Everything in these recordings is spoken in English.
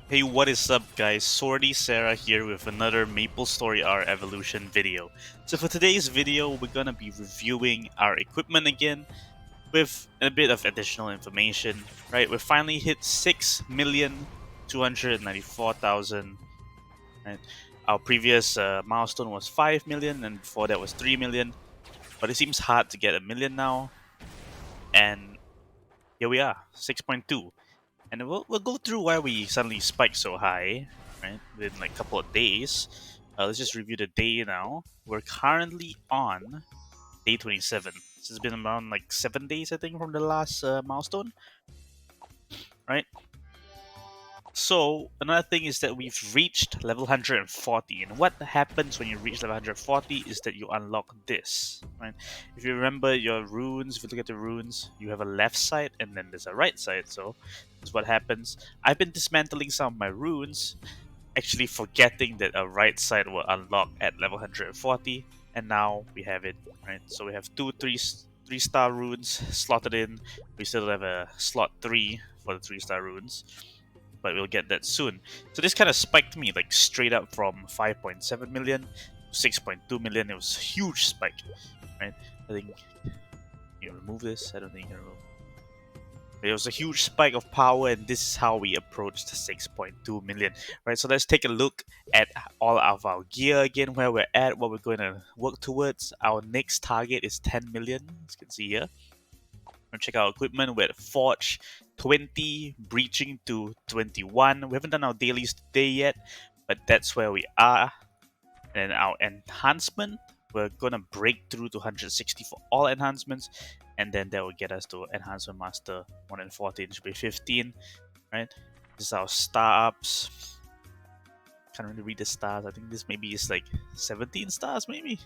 Hey, what is up guys? Swordy Sarah here with another MapleStory R Evolution video. So for today's video, we're gonna be reviewing our equipment again with a bit of additional information, right? We finally hit 6,294,000, right? Our previous milestone was 5 million and before that was 3 million, but it seems hard to get a million now, and here we are, 6.2. And we'll go through why we suddenly spiked so high, right? Within like a couple of days. Let's just review the day now. We're currently on day 27. This has been around like 7 days, I think, from the last milestone, right? So another thing is that we've reached level 140, and what happens when you reach level 140 is that you unlock this, right? If you remember your runes, if you look at the runes, you have a left side and then there's a right side. So this is what happens. I've been dismantling some of my runes, actually forgetting that a right side will unlock at level 140, and now we have it, right? So we have three-star runes slotted in. We still have a slot 3 for the 3-star runes, but we'll get that soon. So this kind of spiked me like straight up from 5.7 million to 6.2 million. It was a huge spike, right? I think you remove this. I don't think you can remove. It was a huge spike of power, and this is how we approached 6.2 million, right? So let's take a look at all of our gear again, where we're at, what we're going to work towards. Our next target is 10 million, as you can see here. Check our equipment. We're at Forge 20, breaching to 21. We haven't done our dailies today yet, but that's where we are. And our enhancement, we're gonna break through to 160 for all enhancements, and then that will get us to enhancement master 114, should be 15, right? This is our star ups. Can't really read the stars. I think this maybe is like 17 stars, maybe.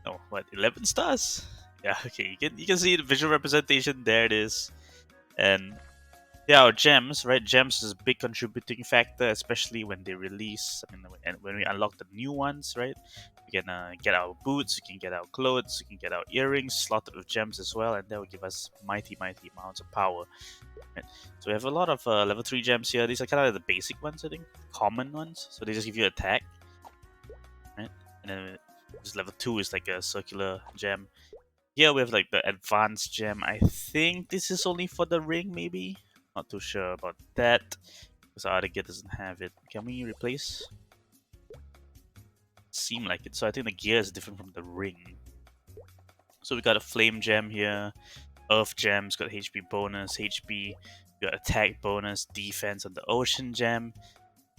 No, what, 11 stars? Yeah, okay, you can see the visual representation. There it is. And yeah, our gems, right? Gems is a big contributing factor, especially when they release. I mean, when we unlock the new ones, right? We can get our boots, we can get our clothes, we can get our earrings slotted with gems as well, and that will give us mighty amounts of power. Right? So we have a lot of level 3 gems here. These are kind of the basic ones, I think, common ones. So they just give you attack, right? And then this level 2 is like a circular gem. Here we have like the advanced gem. I think this is only for the ring, maybe. Not too sure about that, because our other gear doesn't have it. Can we replace? Seem like it. So I think the gear is different from the ring. So we got a flame gem here, earth gems, got HP bonus, HP, got attack bonus, defense on the ocean gem.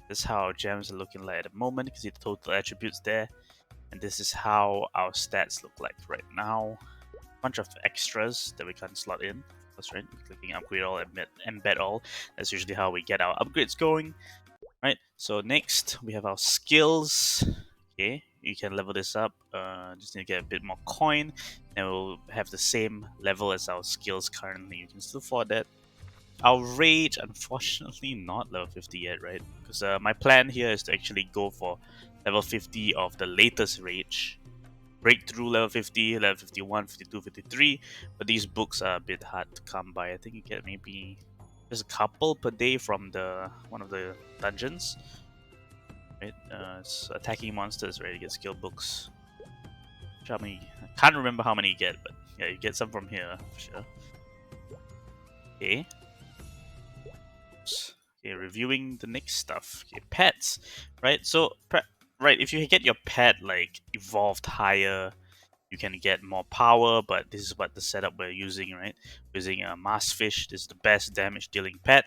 This is how our gems are looking like at the moment. You can see the total attributes there. And this is how our stats look like right now. Bunch of extras that we can't slot in. That's right, clicking upgrade all, embed all. That's usually how we get our upgrades going, right? So next we have our skills. Okay, you can level this up. Just need to get a bit more coin, and we'll have the same level as our skills currently. You can still afford that. Our rage, unfortunately, not level 50 yet, right? Because my plan here is to actually go for level 50 of the latest rage. Breakthrough level 50, level 51, 52, 53, but these books are a bit hard to come by. I think you get maybe just a couple per day from the one of the dungeons. Right? It's attacking monsters, right? You get skill books. How many? I can't remember how many you get, but yeah, you get some from here for sure. Okay. Oops. Okay, reviewing the next stuff. Okay, pets, right? So, right, if you get your pet like evolved higher, you can get more power, but this is what the setup we're using, right? We're using a Massfish. This is the best damage dealing pet.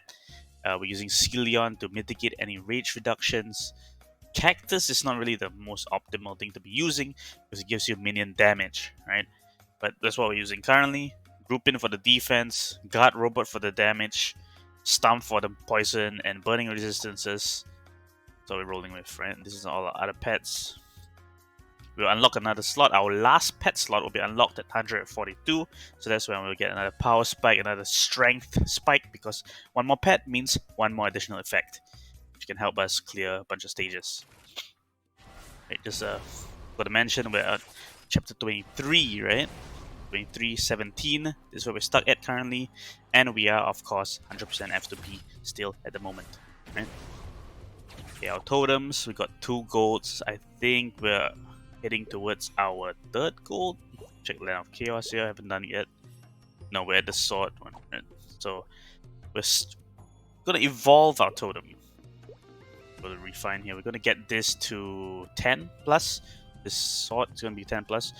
We're using Scelion to mitigate any rage reductions. Cactus is not really the most optimal thing to be using because it gives you minion damage, right? But that's what we're using currently. Groupin for the defense, Guard Robot for the damage, Stump for the poison and burning resistances. So we're rolling with, right? This is all our other pets. We'll unlock another slot. Our last pet slot will be unlocked at 142. So that's when we'll get another power spike, another strength spike, because one more pet means one more additional effect, which can help us clear a bunch of stages. Right, just for the mention, we're at chapter 23, right? 23:17. This is where we're stuck at currently. And we are, of course, 100% F2P still at the moment, right? Okay, our totems, we got 2 golds. I think we're heading towards our 3rd gold. Check Land of Chaos here, I haven't done it yet. No, we're at the sword one. Right? So we're gonna evolve our totem. We'll refine here. We're gonna get this to 10 plus. This sword is gonna be 10 plus.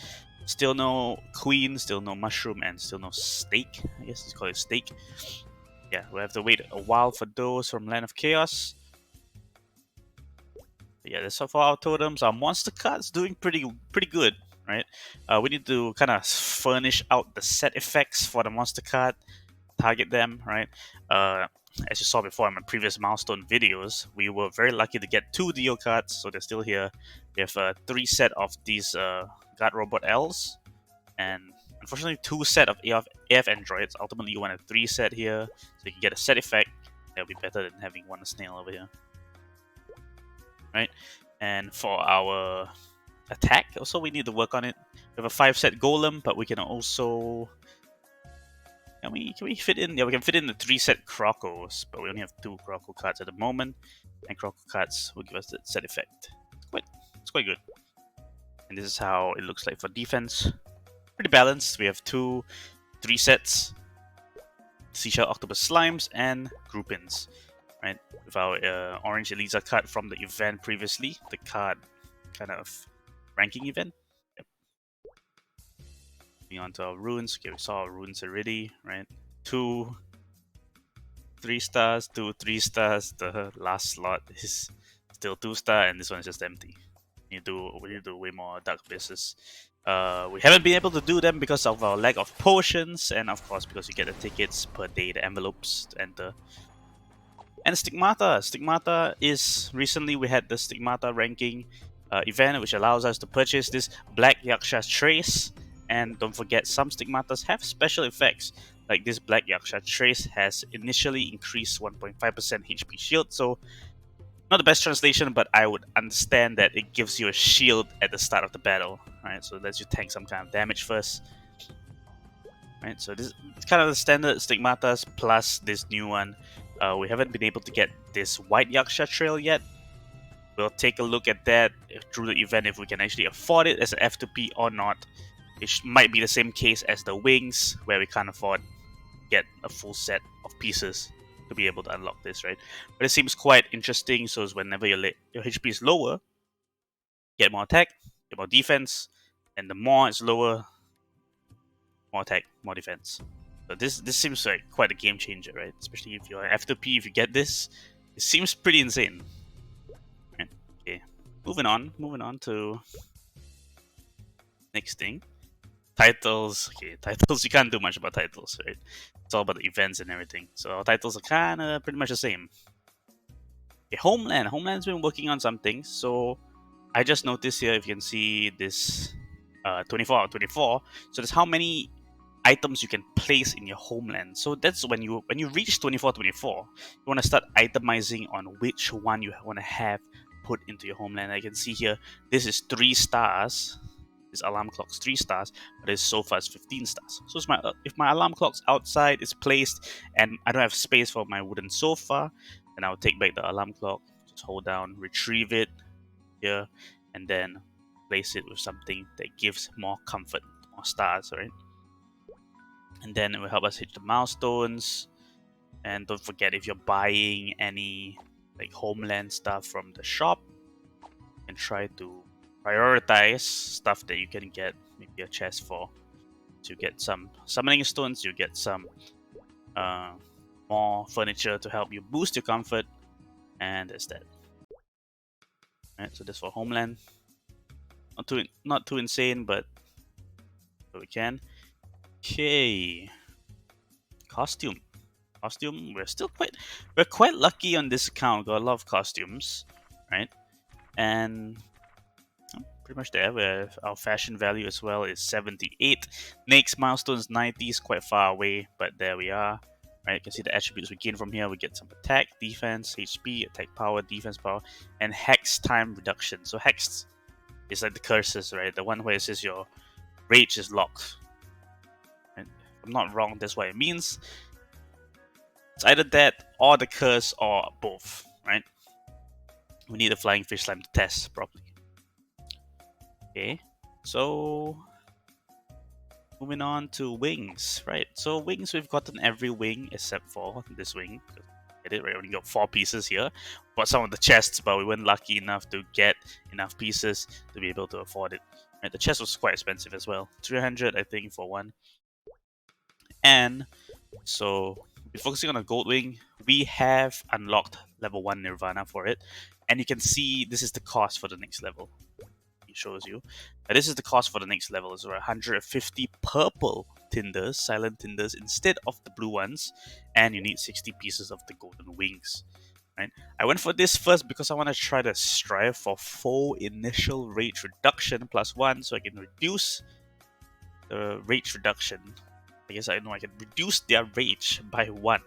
Still no queen, still no mushroom, and still no steak. I guess it's called a steak. Yeah, we'll have to wait a while for those from Land of Chaos. But yeah, that's all for our totems. Our monster card's doing pretty good, right? We need to kind of furnish out the set effects for the monster card, target them, right? As you saw before in my previous milestone videos, we were very lucky to get 2 Dio cards, so they're still here. We have 3 set of these guard robot Ls, and unfortunately 2 set of AF androids. Ultimately, you want a 3 set here, so you can get a set effect. That'll be better than having one snail over here, right? And for our attack, also we need to work on it. We have a 5 set golem, but we can also can we fit in? Yeah, we can fit in the 3 set Crocos, but we only have 2 Croco cards at the moment, and Croco cards will give us the set effect. It's quite good. And this is how it looks like for defense. Pretty balanced. We have 2 3 sets, Seashell Octopus Slimes, and Groupins. Right, with our Orange Eliza card from the event previously, the card kind of ranking event. Yep. Moving on to our runes. Okay, we saw our runes already, right? 2 3 stars, 2 3 stars. The last slot is still 2 star, and this one is just empty. We need to do way more Dark Abysses. We haven't been able to do them because of our lack of potions, and of course because you get the tickets per day, the envelopes to enter. And Stigmata. Stigmata is recently we had the Stigmata ranking event, which allows us to purchase this Black Yaksha Trace. And don't forget, some Stigmatas have special effects. Like this Black Yaksha Trace has initially increased 1.5% HP shield. So not the best translation, but I would understand that it gives you a shield at the start of the battle. Right, so it lets you tank some kind of damage first. Right, so this is kind of the standard Stigmatas plus this new one. We haven't been able to get this White Yaksha Trail yet. We'll take a look at that through the event if we can actually afford it as an F2P or not. It might be the same case as the Wings, where we can't afford to get a full set of pieces to be able to unlock this, right? But it seems quite interesting, so whenever your HP is lower, get more attack, get more defense, and the more it's lower, more attack, more defense. So this seems like quite a game changer, right? Especially if you're F2P, if you get this, it seems pretty insane. Right. Okay, moving on to next thing. Titles. Okay, titles, you can't do much about titles, right? It's all about the events and everything. So our titles are kind of pretty much the same. Okay, Homeland. Homeland's been working on some things. So I just noticed here, if you can see this 24 out of 24. So that's how many items you can place in your homeland. So that's when you reach 24 you want to start itemizing on which one you want to have put into your homeland. I can see here this is 3 stars. This alarm clock's 3 stars, but this sofa is 15 stars. So it's if my alarm clock's outside, is placed, and I don't have space for my wooden sofa, then I'll take back the alarm clock, just hold down, retrieve it here, and then place it with something that gives more comfort, more stars, right? And then it will help us hit the milestones. And don't forget, if you're buying any like homeland stuff from the shop, you can try to prioritize stuff that you can get maybe a chest for. So you get some summoning stones, you get some more furniture to help you boost your comfort, and that's that. Right, so that's for homeland. Not too insane, but so we can. Okay, costume. We're quite lucky on this account. Got a lot of costumes, right? And pretty much there. Where our fashion value as well is 78. Next milestone's 90 is quite far away, but there we are. Right, you can see the attributes we gain from here. We get some attack, defense, HP, attack power, defense power, and hex time reduction. So hex is like the curses, right? The one where it says your rage is locked. Right? If I'm not wrong, that's what it means. It's either that or the curse or both, right? We need a flying fish slime to test properly. Okay, so moving on to wings, right? So wings, we've gotten every wing except for this wing. Get it right? We only got 4 pieces here. Bought some of the chests, but we weren't lucky enough to get enough pieces to be able to afford it. Right? The chest was quite expensive as well, 300 I think for one. And so we're focusing on a gold wing. We have unlocked level 1 Nirvana for it, and you can see this is the cost for the next level. It shows you. Now, this is the cost for the next level. It's 150 purple tinders, silent tinders, instead of the blue ones, and you need 60 pieces of the golden wings. Right? I went for this first because I want to try to strive for full initial rage reduction +1, so I can reduce the rage reduction. I guess I know I can reduce their rage by 1.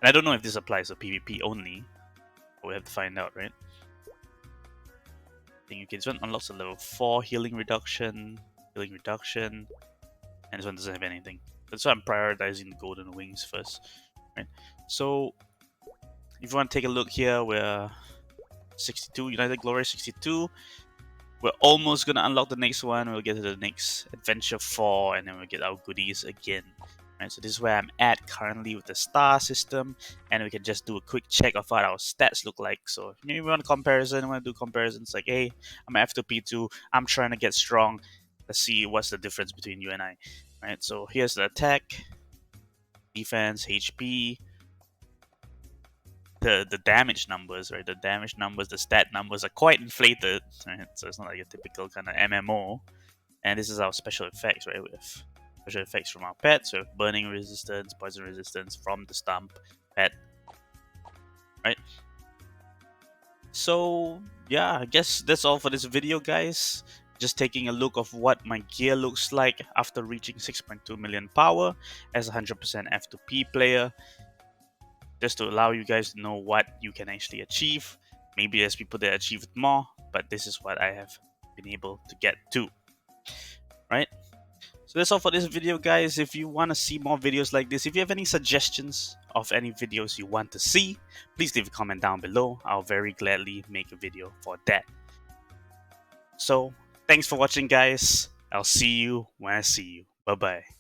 And I don't know if this applies to PvP only, but we have to find out, right? Okay, this one unlocks a level 4 healing reduction, and this one doesn't have anything. That's why I'm prioritizing the golden wings first, right? So if you want to take a look here, we're 62, United Glory 62. We're almost gonna unlock the next one. We'll get to the next Adventure 4, and then we'll get our goodies again. Right, so this is where I'm at currently with the star system, and we can just do a quick check of what our stats look like. So if you want a comparison, you want to do comparisons like, hey, I'm F2P 2, I'm trying to get strong. Let's see what's the difference between you and I. Right, so here's the attack, defense, HP, the damage numbers, right? The damage numbers, the stat numbers are quite inflated, right? So it's not like a typical kind of MMO. And this is our special effects, right? We have special effects from our pets. We have burning resistance, poison resistance from the stump pet, right? So yeah, I guess that's all for this video, guys. Just taking a look of what my gear looks like after reaching 6.2 million power as a 100% F2P player. Just to allow you guys to know what you can actually achieve. Maybe there's people that achieve it more, but this is what I have been able to get to, right? So that's all for this video, guys. If you want to see more videos like this, if you have any suggestions of any videos you want to see, please leave a comment down below. I'll very gladly make a video for that. So thanks for watching, guys. I'll see you when I see you. Bye bye.